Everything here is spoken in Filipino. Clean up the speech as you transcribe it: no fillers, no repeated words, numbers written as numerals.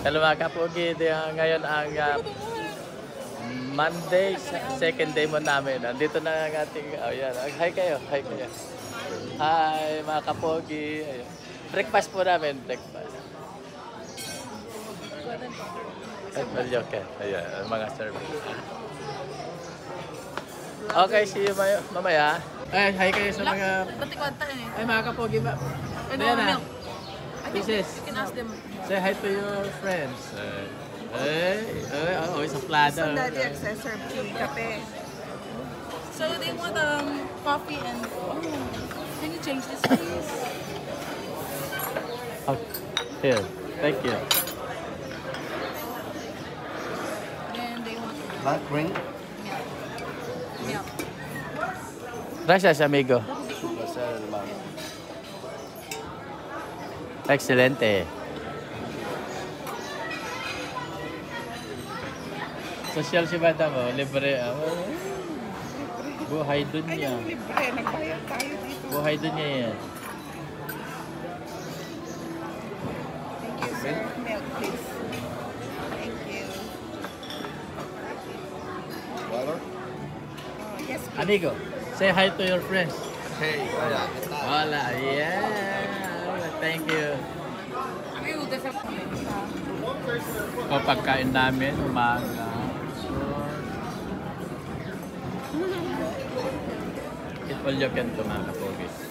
Hello mga kapogi, ngayon ang Monday, second day mo namin. Nandito na ang ating, oh yan, hi kayo, hi kayo. Hi mga kapogi. Ayun. Breakfast po namin, breakfast. Okay, ayan, mga service. Okay, see you mamaya. Ay, hi kayo sa mga... Ay, mga kapogi ba? Diana, Pieces. You can ask them. Say hi to your friends. Oh, isang plado. So, daddy accessory tea, kape. So they want coffee and can you change this please? Oh, here, thank you. Then they want Hot drink? milk. Gracias, amigo. Excelente. Social si Madam, oh. Libre. Buhay dun niya. Libre, nagbayad tayo dito. Buhay dun niya yan. Thank you, sir. Milk, please. Thank you. Water? Yes, please. Amigo, say hi to your friends. Hey, wala. Wala, yeah. Thank you. O, pagkain namin, umaga. Eat all you can to mga kapogis.